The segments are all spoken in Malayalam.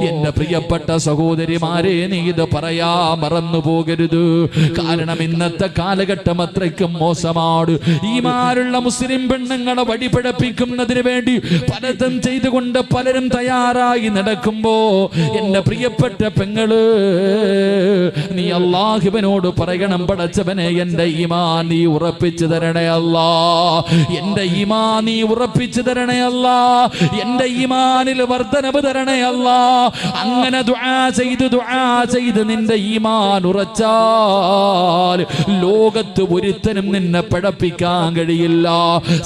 എന്റെ പ്രിയപ്പെട്ട സഹോദരിമാരെ, നീ ഇത് പറയാ മറന്നു പോകരുത്. കാരണം ഇന്നത്തെ കാലഘട്ടം അത്രയ്ക്കും മോശമാണ്. ഈമാനുള്ള മുസ്ലിം പെണ്ണുങ്ങളെ വഴിപഴപ്പിക്കുന്നതിന് വേണ്ടി പലതും ചെയ്തുകൊണ്ട് പലരും തയ്യാറായി നടക്കുമ്പോ എന്റെ പ്രിയപ്പെട്ട പെങ്ങള്, നീ അല്ലാഹുവിനോട് പറയണം, പടച്ചവനെ എന്റെ ഈമാൻ നീ ഉറപ്പിച്ചു തരണേ അല്ലാ, എന്റെ ഈമാൻ നീ ഉറപ്പിച്ചു തരണേ അല്ലാ, എന്റെ ഈമാനിൽ വർധനവ് തരണേ അല്ലാ. അങ്ങനെ ദുആ ചെയ്ത് നിന്റെ ഈമാൻ ഉറച്ചാൽ ലോകത്ത് ഒരുത്തനും നിന്നെ പഴപ്പിക്കാൻ കഴിയില്ല.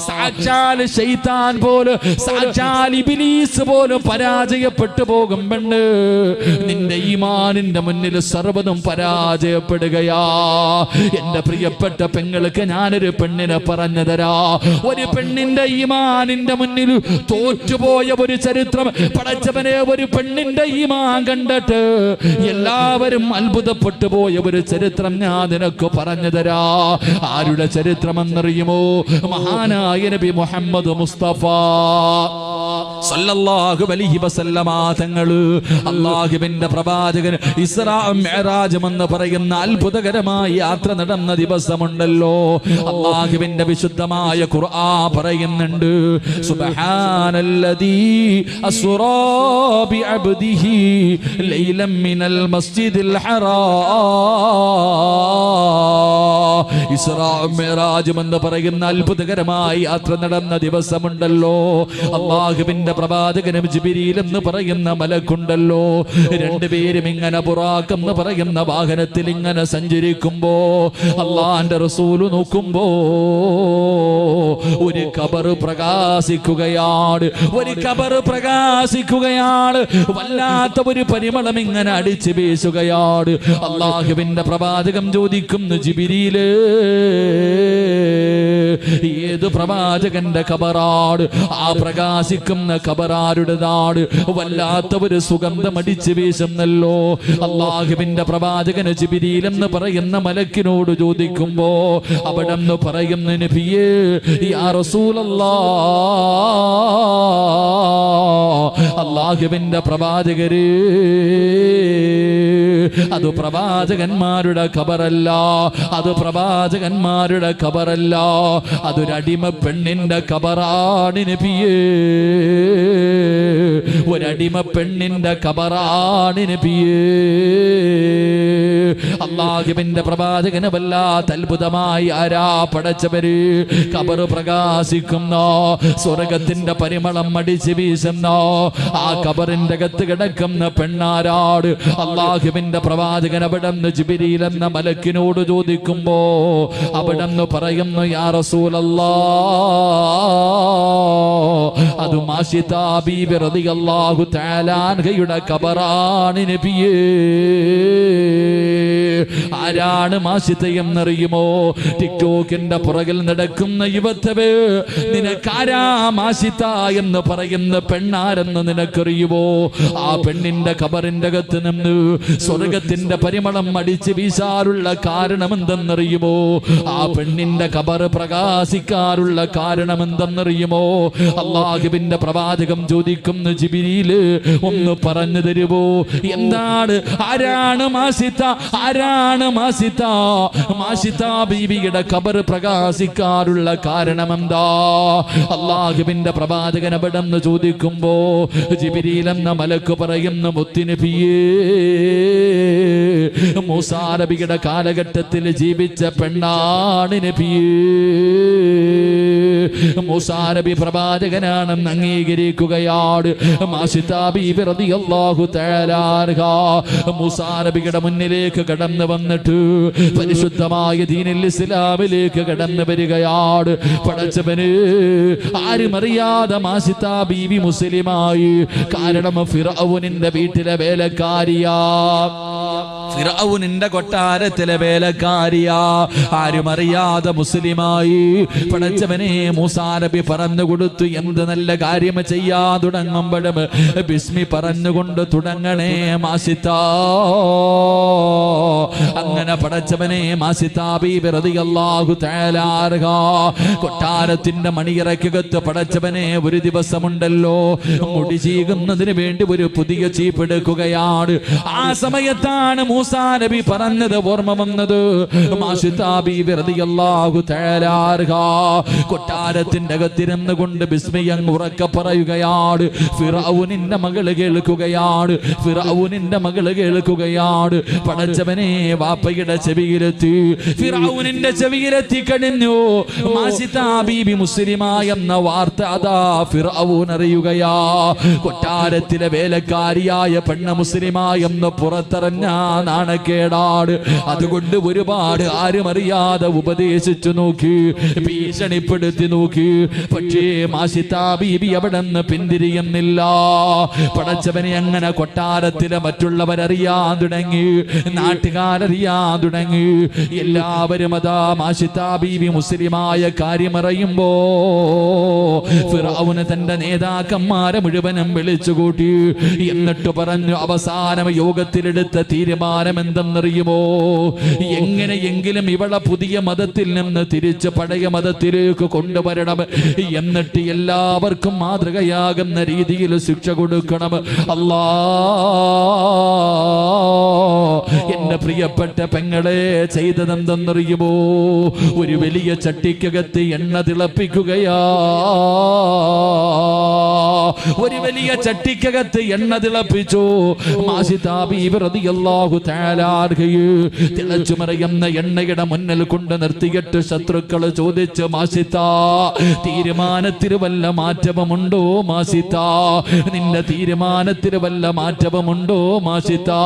സാക്ഷാൽ ശൈത്താൻ പോലും, സാക്ഷാൽ ഇബ്ലീസ് പോലും പരാജയപ്പെട്ടു പോകും പെണ്ണ്. നിന്റെ ഈമാനിന്റെ മുന്നിൽ സർവ്വതും പരാജയപ്പെടുകയാ. എന്റെ പ്രിയപ്പെട്ട പെങ്ങൾക്ക് ഞാനൊരു പെണ്ണിനെ പറഞ്ഞു തരാ. ഒരു പെണ്ണിന്റെ ഈമാനിന്റെ മുന്നിൽ തോറ്റുപോയ ഒരു ചരിത്രം, പടച്ചവനെ, ഒരു പെണ്ണിന്റെ ഈമാൻ കണ്ടിട്ട് എല്ലാവരും അത്ഭുതപ്പെട്ടു പോയ ഒരു ചരിത്രം ഞാൻ നിനക്ക് പറഞ്ഞു തരാ. ആരുടെ ചരിത്രമെന്നറിയുമോ? മഹാനായ നബി മുഹമ്മദ് മുസ്തഫ സല്ലല്ലാഹു അലൈഹി വസല്ലമ തങ്ങൾ, അല്ലാഹുവിന്റെ പ്രവാചകൻ ഇസ്രാ മിഅ്റാജ് എന്ന് പറയുന്ന അത്ഭുതകരമായ യാത്ര നടന്ന ദിവസമുണ്ടല്ലോ. അല്ലാഹുവിന്റെ വിശുദ്ധമായ ഖുർആൻ പറയുന്നുണ്ട്, സുബ്ഹാനല്ലദീ അസ്റാ ബിഅബ്ദിഹി ലൈലൻ മിനൽ മസ്ജിദിൽ ഹറാം. ഇസ്രാ മിഅ്റാജ് എന്ന് പറയുന്ന അത്ഭുതകരമായ യാത്ര നടന്ന ദിവസമുണ്ടല്ലോ. അല്ലാഹുവിന്റെ പ്രവാചകനും ജിബ്രീൽ എന്ന് പറയുന്ന മലക്കുണ്ടല്ലോ, രണ്ടുപേരും ഇങ്ങനെ ബുറാഖ് എന്ന് പറയുന്ന വാഹനത്തിൽ ഇങ്ങനെ സഞ്ചരിക്കുമ്പോ അല്ലാഹുവിന്റെ റസൂൽ നോക്കുമ്പോ ഒരു ഖബർ പ്രകാശിക്കുകയാണ്, ഒരു ഖബർ പ്രകാശിക്കുകയാണ്. വല്ലാത്ത ഒരു പരിമളം ഇങ്ങനെ അടിച്ചു വീശുകയാണ്. അല്ലാഹുവിന്റെ പ്രവാചകൻ ചോദിക്കുന്നു, ജിബ്രീൽ, ഏത് പ്രവാചകന്റെ ഖബറാണ്? ആ പ്രകാശിക്കുന്ന ഖബറാരുടേതാണ്? വല്ലാത്ത ഒരു സുഗന്ധം അടിച്ചു വീശുന്നല്ലോ. അല്ലാഹുവിന്റെ പ്രവാചകന് ജിബ്രീൽ എന്ന് പറയുന്ന മലക്കിനോട് ചോദിക്കുമ്പോ അവിടെ നിന്ന് പറയുന്നു, നബിയേ, യാ റസൂലല്ലാഹ്, അല്ലാഹുവിന്റെ പ്രവാചകരേ, അത് പ്രവാചകന്മാരുടെ ഖബറല്ല, അത് പ്രവാചകന്മാരുടെ ഖബറല്ല, അതൊരടിമ പെണ്ണിന്റെ ഖബറാണ് നബിയേ, ഒരടിമ പെണ്ണിന്റെ ഖബറാണ് നബിയേ. അല്ലാഹുവിന്റെ പ്രവാചകന് വല്ലാത്ത അത്ഭുതമായി ആരാ പടച്ചവര്? ഖബർ പ്രകാശിക്കുന്നോ, സ്വർഗത്തിന്റെ പരിമളം അടിച്ചു വീശുന്നോ, ആ ഖബറിന്റെ അകത്ത് കിടക്കുന്ന പെണ്ണാരാട്? അല്ലാഹുവിന്റെ പ്രവാചകൻ അവിടെ നിന്ന് ജിബ്രീൽ എന്ന മലക്കിനോട് ചോദിക്കുമ്പോ അവിടെ നിന്ന് പറയുന്നു, യാ റസൂലല്ലാഹ്, അത് മാഷിതാ ബീബി റളിയല്ലാഹു തആല അൻഹയുടെ ഖബറാണ് നബിയേ. ആരാണ് മാഷിത എന്നറിയുമോ? ടിക്ടോക്കിന്റെ പുറകിൽ നടക്കുന്ന യുവത്തവേ, നിനക്കാരാ മാഷിത എന്ന് പറയുന്ന പെണ്ണാരെന്ന് നിനക്കറിയുമോ? ആ പെണ്ണിന്റെ ഖബറിന്റെ അകത്ത് നിന്ന് സ്വർഗത്തിന്റെ പരിമളം അടിച്ച് വീശാറുള്ള കാരണം എന്തെന്നറിയുമോ? ആ പെണ്ണിന്റെ ഖബർ പ്രകാശിക്കാറുള്ള കാരണം എന്തെന്നറിയുമോ? അല്ലാഹുവിന്റെ പ്രവാചകം ചോദിക്കുന്നു, ജിബ്രീല്, ഒന്ന് പറഞ്ഞു തരുമോ? എന്താണ്? ആരാണ് മാഷിത? ആരാണ് മാഷിത? മാഷിത ബീവിയുടെ ഖബർ പ്രകാശിക്കാറുള്ള കാരണം എന്താ? അല്ലാഹുവിന്റെ പ്രവാചകൻ അവിടെ നിന്ന് ചോദിക്കുമ്പോ ജിബ്രീൽ എന്ന മലക്ക് പറയുന്നു, മുത്തുനബിയേ, മൂസാ നബിയുടെ കാലഘട്ടത്തിൽ ജീവിച്ച പെണ്ണാണ് നബിയേ. മൂസാ നബി പ്രവാചകനാണെന്ന് അംഗീകരിക്കുകയാണ്. മാഷിതാ ബീബി റളിയല്ലാഹു തആല അൻഹാ മൂസാ നബിയുടെ മുന്നിലേക്ക് കടന്നു വന്നിട്ട് പരിശുദ്ധമായ ദീനുൽ ഇസ്ലാമിലേക്ക് കടന്നു വരികയാണ്. പടച്ചവന്, ആരും അറിയാതെ മാഷിതാ ബീവി മുസ്ലിമായി. കാരണം ഫിർഔനിന്റെ വീട്ടിലെ വേലക്കാരിയാ. ഫിറഔനിന്റെ കൊട്ടാരത്തിലെ വേലക്കാരിയാ, ആരും അറിയാതെ മുസ്ലിമായി. പടച്ചവനെ മൂസാ നബി പറഞ്ഞു കൊടുത്തു, എന്ത് നല്ല കാര്യം ചെയ്യാ തുടങ്ങുമ്പോഴും ബിസ്മി പറഞ്ഞുകൊണ്ട് തുടങ്ങണേ മാസിത്ത. അങ്ങനെ പടച്ചവനെ മാസിത്ത ബീബി റളിയല്ലാഹു തആല അൻഹ കൊട്ടാരത്തിന്റെ മണിയറയ്ക്കകത്ത് പടച്ചവനെ ഒരു ദിവസമുണ്ടല്ലോ മുടി ചീകുന്നതിന് വേണ്ടി ഒരു പുതിയ ചീപ്പെടുക്കുകയാണ്. ആ സമയത്താണ് മൂസാ നബി പറഞ്ഞത് ഓർമ്മ വന്നത്. മാഷിത്താ ബീബി റളിയല്ലാഹു തആല അൻഹ കൊട്ടാരത്തിന്റെ അകത്തിരുന്നു കൊണ്ട് ബിസ്മി അങ്ങ് ഉറക്കെ പറയുകയാണ്. ഫിറഔനിന്റെ മകള് കേൾക്കുകയാണ്, ഫിറഔനിന്റെ മകള് കേൾക്കുകയാണ്. പടച്ചവനെ വാപ്പയുടെ ചെവിയിലെത്തി, ഫിറഔനിന്റെ ചെവിയിലെത്തി കഴിഞ്ഞു. മാഷിത്താ ബീബി മുസ്ലിമായ എന്ന വാർത്ത അതാ ഫിറഔൻ അറിയുകയാ. കൊട്ടാരത്തിലെ വേലക്കാരിയായ പെണ്ണ് മുസ്ലിമായെന്ന് പുറത്തറിഞ്ഞ നാണക്കേടാട്. അതുകൊണ്ട് ഒരുപാട് ആരും അറിയാതെ ഉപദേശിച്ചു നോക്കി, ഭീഷണിപ്പെടുത്തി നോക്കി. പക്ഷേ മാഷിത്താ ബീബി അവിടെ നിന്ന് പിന്തിരിയുന്നില്ല. പടച്ചവനെ അങ്ങനെ കൊട്ടാരത്തിലെ മറ്റുള്ളവരറിയാൻ തുടങ്ങി, നാട്ടുകാരറിയാൻ തുടങ്ങി. എല്ലാവരും അതാ മാഷിത്താ ബീബി മുസ്ലിമായ കാര്യമറിയുമ്പോ ഫിറഔന് തന്റെ നേതാക്കന്മാരെ മുഴുവനും വിളിച്ചുകൂട്ടി. എന്നിട്ട് പറഞ്ഞു, അവസാനം യോഗത്തിലെടുത്ത തീരുമാനം എന്തെന്നറിയുമോ? എങ്ങനെയെങ്കിലും ഇവളെ പുതിയ മതത്തിൽ നിന്ന് തിരിച്ച് പഴയ മതത്തിലേക്ക് കൊണ്ടുവരണം, എന്നിട്ട് എല്ലാവർക്കും മാതൃകയാകുന്ന രീതിയിൽ ശിക്ഷ കൊടുക്കണം. അല്ലാ, എന്റെ പ്രിയപ്പെട്ട പെങ്ങളെ ചെയ്തതെന്തെന്നറിയുമോ? ഒരു വലിയ ചട്ടിക്കകത്ത് എണ്ണ തിളപ്പിക്കുകയാ. ഒരു വലിയ ചട്ടിക്കകത്ത് എണ്ണ തിളപ്പിച്ചു. മാഷിത്താ ബീബി റളിയല്ലാഹു തആല അൻഹ തിളച്ചു മറിയുന്ന എണ്ണയുടെ മുന്നിൽ കൊണ്ട് നിർത്തിയിട്ട് ശത്രുക്കൾ ചോദിച്ചു, മാഷിത്താ, തീരുമാനത്തിൽ വല്ല മാറ്റവുമുണ്ടോ മാഷിത്താ? നിന്റെ തീരുമാനത്തിൽ വല്ല മാറ്റവുമുണ്ടോ മാഷിത്താ?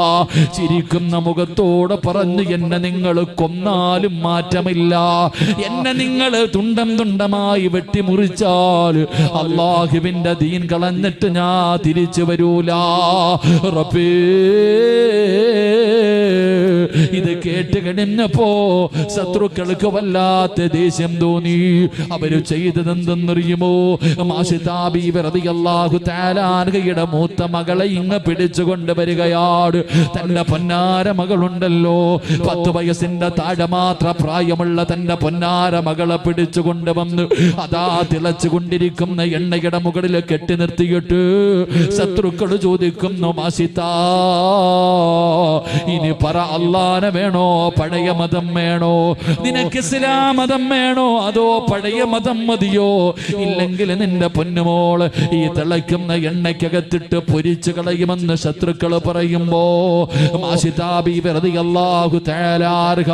ചിരിക്കുന്ന മുഖത്തോടെ പറഞ്ഞു, എന്നെ നിങ്ങൾ കൊന്നാലും മാറ്റമില്ല, എന്നെ നിങ്ങൾ തുണ്ടം തുണ്ടമായി വെട്ടിമുറിച്ചാൽ അല്ലാഹുവിന്റെ ദീൻ കളഞ്ഞിട്ട് ഞാൻ തിരിച്ചു വരൂല. റബ്ബേ, ഇത് കേട്ട് കഴിഞ്ഞപ്പോ ശത്രുക്കൾക്ക് വല്ലാത്ത ദേഷ്യം തോന്നി. അവര് ചെയ്തതെന്തെന്നറിയുമോ? മാഷിത്താ ബീബി റളിയല്ലാഹു തആല അൻഹയുടെ മൂത്ത മകളെ ഇങ്ങ് പിടിച്ചുകൊണ്ട് വരികയാണ്. തന്റെ പൊന്നാര മകളുണ്ടല്ലോ, 10 വയസ്സിന്റെ താഴെ മാത്രം പ്രായമുള്ള തന്റെ പൊന്നാര മകളെ പിടിച്ചുകൊണ്ട് വന്ന് അതാ തിളച്ചുകൊണ്ടിരിക്കുന്ന എണ്ണയുടെ മുകളിൽ കെട്ടി നിർത്തിയിട്ട് ശത്രുക്കൾ ചോദിക്കുന്നു, മാഷിത്താ, ഇനി പറ, അല്ലാഹനെ വേണോ പഴയ മതം വേണോ? നിനക്ക് ഇസ്ലാം മതം വേണോ അതോ പഴയ മതം മതിയോ? ഇല്ലെങ്കിൽ നിന്റെ പൊന്നുമോള് ഈ തിളയ്ക്കുന്ന എണ്ണയ്ക്കകത്തിട്ട് പൊരിച്ചു കളയുമെന്ന് ശത്രുക്കൾ പറയുമ്പോ മാഷിത്താ ബീബി റളിയല്ലാഹു തആല അൻഹ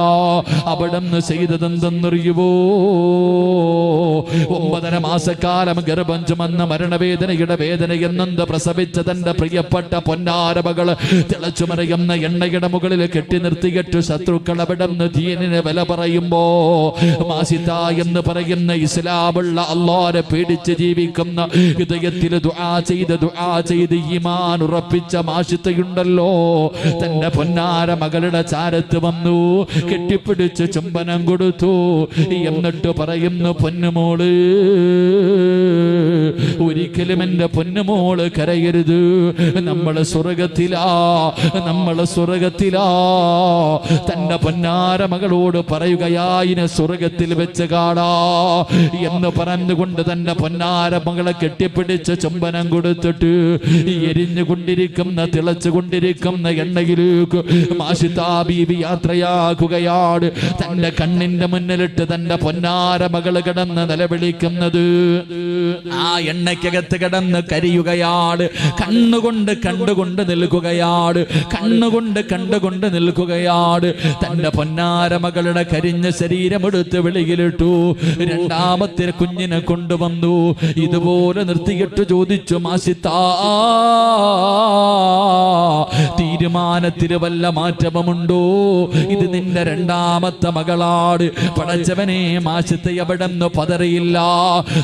അവിടുന്ന് ചെയ്തതെന്തെന്നറിയുമോ? 9.5 മാസക്കാലം ഗർഭം ചുമന്ന മരണവേദനയുടെ വേദന എന്നെന്ത് പ്രസവിച്ച തന്റെ പ്രിയപ്പെട്ട പൊന്നാര മകള് തിളച്ചു മറിയുന്ന എണ്ണയുടെ മുകളിൽ കെട്ടി നിർത്തിയിട്ട് ശത്രുക്കൾ അവിടുന്ന് ദീനിന് വില പറയുമ്പോ മാഷിത്താ എന്ന് പറയുന്ന ഇസ്ലാമുള്ള അല്ലാഹനെ പേടിച്ച് ജീവിക്കുന്ന ഹൃദയത്തിൽ ദുആ ചെയ്ത് ഈമാൻ ഉറപ്പിച്ച മാഷിത്തയുണ്ടല്ലോ, തന്റെ പൊന്നാര മകളുടെ ചാരത്ത് വന്നു, കെട്ടിപ്പിടിച്ച് ചുംബനം കൊടുത്തു. എന്നിട്ട് പറയുന്നു, പൊന്നുമോള്, ഒരിക്കലും എന്റെ പൊന്നുമോള് കരയരുത്, നമ്മള് സ്വർഗത്തിലാ. തന്റെ പൊന്നാര മകളോട് പറയുകയായിന് സ്വർഗത്തിൽ വെച്ച് കാണാ എന്ന് പറഞ്ഞുകൊണ്ട് തന്റെ പൊന്നാര മകളെ കെട്ടിപ്പിടിച്ച് ചുംബനം കൊടുത്തിട്ട് എരിഞ്ഞുകൊണ്ടിരിക്കുന്ന തിളച്ചുകൊണ്ടിരിക്കുന്ന എണ്ണയിലേക്ക് മാഷിത്താ ബീബി യാത്രയാക്കുകയാണ്. തന്റെ കണ്ണിന്റെ മുന്നിലിട്ട് തന്റെ പൊന്നാര മകള് കിടന്ന് നിലവിളിക്കുന്നത്, ആ എണ്ണയ്ക്കകത്ത് കിടന്ന് കരിയുകയാണ്. കണ്ടുകൊണ്ട് നിൽക്കുകയാണ്. തന്റെ പൊന്നാര മകളുടെ കരിഞ്ഞ ശരീരമെടുത്ത് വെളിയിലിട്ടു. രണ്ടാമത്തെ കുഞ്ഞിനെ കൊണ്ടുവന്നു. ഇതുപോലെ നിർത്തിയിട്ട് ചോദിച്ചു, മാഷിത്താ, തീരുമാനത്തിൽ വല്ല മാറ്റമുണ്ടോ? ഇത് നിന്റെ രണ്ടാമത്തെ മകളാട്. പടച്ചവനെ മാസത്തെ അവിടെന്ന് പതറിയില്ല.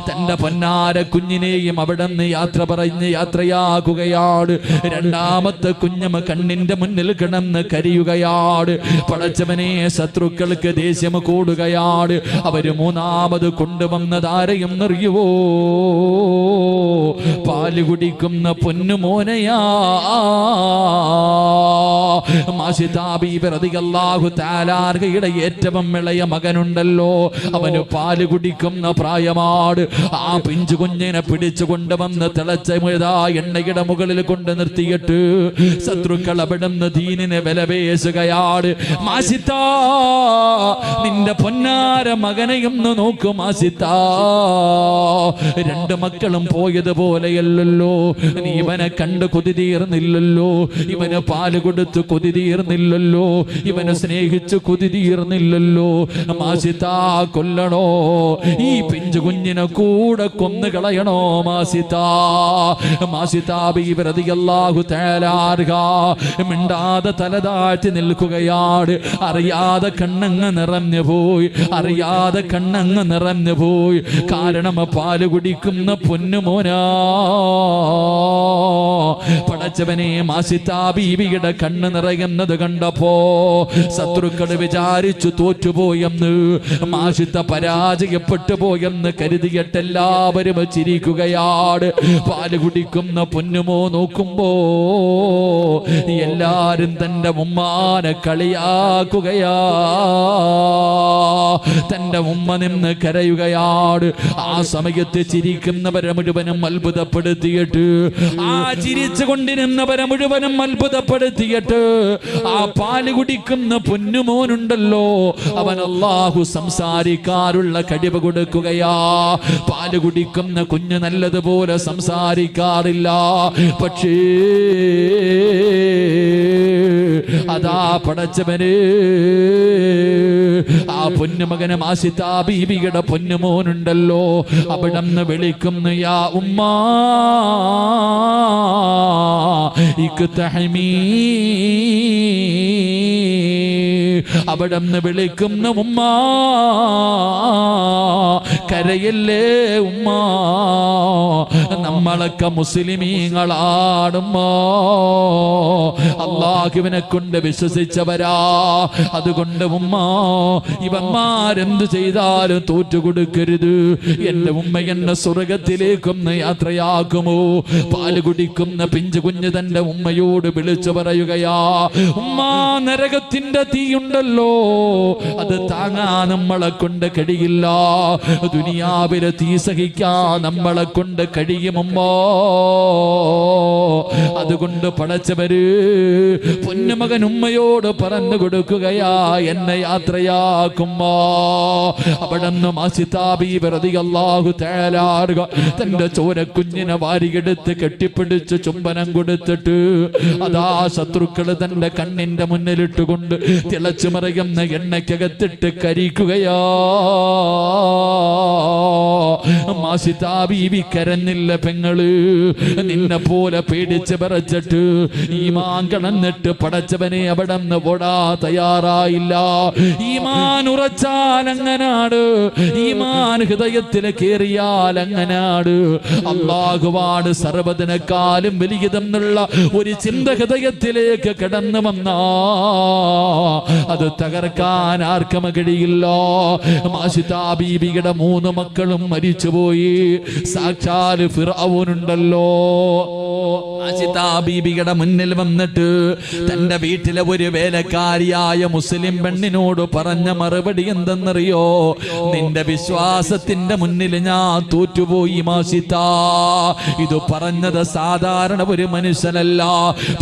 തന്റെ പൊന്നാര കുഞ്ഞിനെയും അവിടെന്ന് യാത്ര പറഞ്ഞ് യാത്രയാക്കുകയാണ്. രണ്ടാമത്തെ കുഞ്ഞമ്മ കണ്ണിന്റെ മുന്നിൽ കിടന്ന് കരിയുകയാണ്. പടച്ചവനെ ശത്രുക്കൾക്ക് ദേഷ്യം കൂടുകയാണ്. അവര് മൂന്നാമത് കൊണ്ടുവന്നതാരെയും അറിയുവോ? പാല് കുടിക്കുന്ന പൊന്നുമോനയാ. യുടെ ഏറ്റവും ഇളയ മകനുണ്ടല്ലോ, അവന് പാല് കുടിക്കുന്ന പ്രായമാണ്. ആ പിഞ്ചു കുഞ്ഞിനെ പിടിച്ചു കൊണ്ടുവന്ന് തിളച്ച എണ്ണയുടെ മുകളിൽ കൊണ്ട് നിർത്തിയിട്ട് ശത്രുക്കൾ അവിടുന്ന് ദീനിനെ വിലപേശുകയാണ്. മാസിത്താ, നിന്റെ പൊന്നാര മകനെയൊന്ന് നോക്കൂ മാസിത്താ. രണ്ട് മക്കളും പോയതുപോലെയല്ലോ. നീ ഇവനെ കണ്ട് കൊതി തീർന്നില്ലല്ലോ. ഇവന് പാല് കൊടുത്ത് കൊതി തീർന്നില്ലല്ലോ. ഇവനെ സ്നേഹിച്ച് കൊതി തീർന്നില്ലല്ലോ. മാസിത്താ, കൊല്ലണോ? ഈ പിഞ്ചു കുഞ്ഞിനെ കൂടെ കൊന്നു കളയണോ മാസിത്താ? മാസിത്താ ബീവി റളിയല്ലാഹു തആല അൻഹ മിണ്ടാതെ തലതാഴ്ത്തി നിൽക്കുകയാണ്. അറിയാതെ കണ്ണങ്ങ് നിറഞ്ഞു പോയി. അറിയാതെ കണ്ണങ്ങ് നിറഞ്ഞു പോയി. കാരണം പാല് കുടിക്കുന്ന പൊന്നുമോനാ. പടച്ചവനെ, മാസിത്താ ബീവിയുടെ കണ്ണ് നിറയുന്നത് കണ്ടപ്പോ ശത്രുക്കൾ വിചാരിച്ചു തോറ്റുപോയെന്ന്, മാസിത്ത പരാജയപ്പെട്ടു പോയെന്ന് കരുതിയിട്ട് എല്ലാവരും ചിരിക്കുകയാണ്. പാല് കുടിക്കുന്ന പൊന്നുമോ നോക്കുമ്പോ എല്ലാരും തന്റെ ഉമ്മാനെ കളിയാക്കുകയാ. തന്റെ ഉമ്മ നിന്ന് കരയുകയാണ്. ആ സമയത്ത് ചിരിക്കുന്നവരെ മുഴുവനും അത്ഭുതപ്പെടുത്തിയിട്ട്, ആ ചിരിച്ചു കൊണ്ടിരുന്നവരെ മുഴുവനും അത്ഭുതപ്പെടുത്തിയിട്ട് ആ പാല് കുടിക്കുന്ന പൊന്നുമോനുണ്ടല്ലോ, അവൻ അല്ലാഹു സംസാരിക്കാനുള്ള കഴിവ് കൊടുക്കുകയാ. പാല് കുടിക്കുന്ന കുഞ്ഞ് നല്ലതുപോലെ സംസാരിക്കാറില്ല. പക്ഷേ അതാ പടച്ചവന് ആ പൊന്നുമകന് മാസിത്താ ബീവിയുടെ പൊന്നുമോനുണ്ടല്ലോ, അവിടെന്ന് വിളിക്കുന്നു, യാ ഉമ്മാ ഇക്തഹമീ. അവിടെന്ന് വിളിക്കുന്ന ഉമ്മ, കരയല്ലേ ഉമ്മ, നമ്മളൊക്കെ മുസ്ലിമീങ്ങളാടുമ്മ, അല്ലാഹുവിനെ കൊണ്ട് വിശ്വസിച്ചവരാ. അതുകൊണ്ട് ഉമ്മ, ഇവന്മാരെന്ത് ചെയ്താലും തോറ്റുകൊടുക്കരുത്. എന്റെ ഉമ്മ എന്നെ സ്വർഗത്തിലേക്കൊന്ന് യാത്രയാക്കുമോ? പാല് കുടിക്കുന്ന പിഞ്ചു കുഞ്ഞ് തന്റെ ഉമ്മയോട് വിളിച്ചു പറയുകയാ, ഉമ്മ, നരകത്തിന്റെ തീയുണ്ടല്ലോ, അത് താങ്ങാൻ നമ്മളെ കൊണ്ട് കഴിയില്ല. ദുനിയാവിലെ തീ സഹിക്കാൻ നമ്മളെ കൊണ്ട് കഴിയുമോ? അതുകൊണ്ട് പടച്ചവര് പൊന്നുമകൻ ഉമ്മയോട് പറഞ്ഞു കൊടുക്കുകയാ, എന്നെ യാത്രയാക്കുമ്പോ. അവിടെന്ന് മാസിത്താ ബീവി റളിയല്ലാഹു തആല അൻഹ തന്റെ ചോരക്കുഞ്ഞിനെ വാരിയെടുത്ത് കെട്ടിപ്പിടിച്ച് ചുംബനം കൊടുത്തിട്ട് അതാ ശത്രുക്കൾ തന്റെ കണ്ണിന്റെ മുന്നിലിട്ടുകൊണ്ട് തിളച്ചു മറിയുന്ന എണ്ണയ്ക്കകത്തിട്ട് കരിക്കുകയാ. മാസിത്താ ബീവി കരഞ്ഞില്ല പെങ്ങള്. നിന്നെ പോലെ പേടിച്ച് പറച്ചിട്ട് ഈമാൻ കടന്നിട്ട് പടച്ചവനെ അവിടെന്ന് ഓടാ തയ്യാറായില്ല. ഈമാൻ ഉറച്ചാൽ അങ്ങനാട്, ഈമാൻ ഹൃദയത്തിൽ കേറിയാൽ അങ്ങനാട്. അല്ലാഹുവാണ് സർവ്വതിനെക്കാളും വലിയതെന്നുള്ള ഒരു ചിന്ത ഹൃദയത്തിലേക്ക് കടന്നു വന്നാ അത് തകർക്കാൻ ആർക്കും കഴിയില്ല. മാസിത്താ ബീവിയുടെ 3 മക്കളും മരിച്ചുപോയി. സാക്ഷാൽ ഫിർഔനുണ്ടല്ലോ, മാസിത്താ ബീവിയുടെ മുന്നിൽ വന്നിട്ട് തന്റെ വീട്ടിലെ ഒരു വേലക്കാരിയായ മുസ്ലിം പെണ്ണിനോട് പറഞ്ഞ മറുപടി എന്തെന്നറിയോ? നിന്റെ വിശ്വാസത്തിന്റെ മുന്നിൽ ഞാൻ തോറ്റുപോയി മാസിത്താ. ഇത് പറഞ്ഞത് സാധാരണ ഒരു മനുഷ്യനല്ല.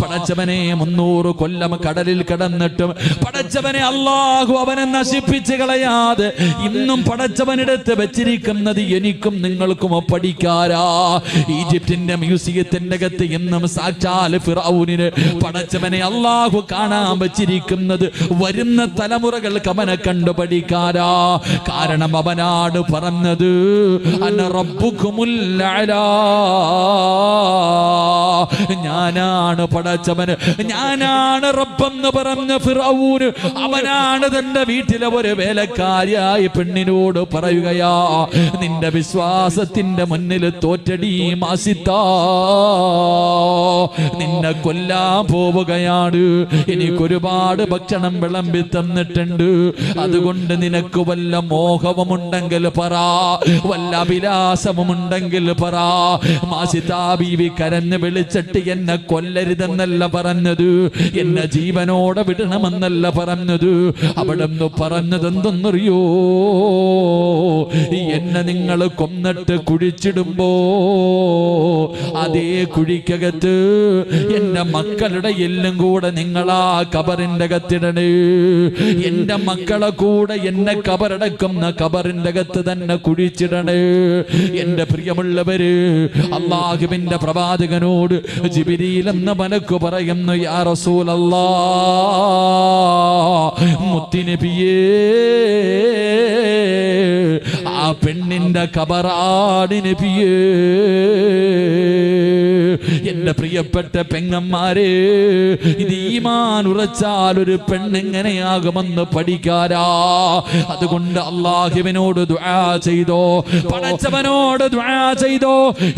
പടച്ചവനെ 300 കൊല്ലം കടലിൽ കിടന്നിട്ടും പടച്ചവനെ അല്ലാഹു അവനെ നശിപ്പിച്ച് കളയാതെ ഇന്നും പടച്ചവനെടുത്ത് വെച്ചിരിക്കുന്നത് എനിക്കും നിങ്ങൾക്കും പഠിക്കാരാ. ഈജിപ്തിന്റെ മ്യൂസിയത്തിന്റെ അകത്ത് ഇന്നും സാക്ഷാൽ ഫിറഔനിന് പടച്ചവനെ അല്ലാഹു കാണാൻ വെച്ചിരിക്കുന്നത് വരുന്ന തലമുറകൾക്ക് അവനെ കണ്ടു പഠിക്കാരാ. കാരണം അവനാണ് പറഞ്ഞത് അന റബ്ബുകുമുൽ അലാ, ഞാനാണ് പടച്ചവന്, ഞാനാണ് റബ്ബെന്ന് പറഞ്ഞ ഫിറഔന് അവനാണ് തന്റെ വീട്ടിലെ ഒരു വേലക്കാരിയായി പെണ്ണിനോട് പറയുകയാ, നിന്റെ വിശ്വാസത്തിന്റെ മുന്നിൽ തോറ്റടി മാസിത്താ, നിന്നെ കൊല്ലാൻ പോവുകയാണ്. എനിക്കൊരുപാട് ഭക്ഷണം വിളമ്പി തന്നിട്ടുണ്ട്, അതുകൊണ്ട് നിനക്ക് വല്ല മോഹവുമുണ്ടെങ്കിൽ പറ, വല്ല അഭിലാഷമുണ്ടെങ്കിൽ പറ. മാസിത്താ ബീവി കരഞ്ഞ് വിളിച്ചിട്ട് എന്നെ കൊല്ലരുതെന്നല്ല പറഞ്ഞത്, എന്നെ ജീവനോടെ വിടണമെന്നല്ല പറഞ്ഞത്. അവിടെ നിന്ന് പറഞ്ഞത് എന്തെന്നറിയോ, എന്നെ നിങ്ങൾ കൊന്നിട്ട് കുഴിച്ചിടുമ്പോ അതേ കുഴിക്കകത്ത് എന്റെ മക്കളുടെ എല്ലും കൂടെ നിങ്ങളാ കബറിന്റെ അകത്തിടണേ, എന്റെ മക്കളെ കൂടെ എന്നെ കബറടക്കുന്ന കബറിന്റെ അകത്ത് തന്നെ കുഴിച്ചിടണേ. എന്റെ പ്രിയമുള്ളവര്, അല്ലാഹുവിന്റെ പ്രവാചകനോട് ജിബ്രീൽ എന്ന മലക്ക് പറയുന്നു, യാ റസൂലല്ലാഹ്, മുത്തുനബിയേ, ആ പെണ്ണിന്റെ കബറാണ് നബിയേ. എന്റെ പ്രിയപ്പെട്ട പെങ്ങന്മാരെ, ഇത് ഈമാൻ ഉറച്ചാൽ ഒരു പെണ്ണെങ്ങനെയാകുമെന്ന് പഠിക്കാരാ. അതുകൊണ്ട് അല്ലാഹുവിനോട് ദുആ ചെയ്തോ, പടച്ചവനോട് ദുആ ചെയ്തോ.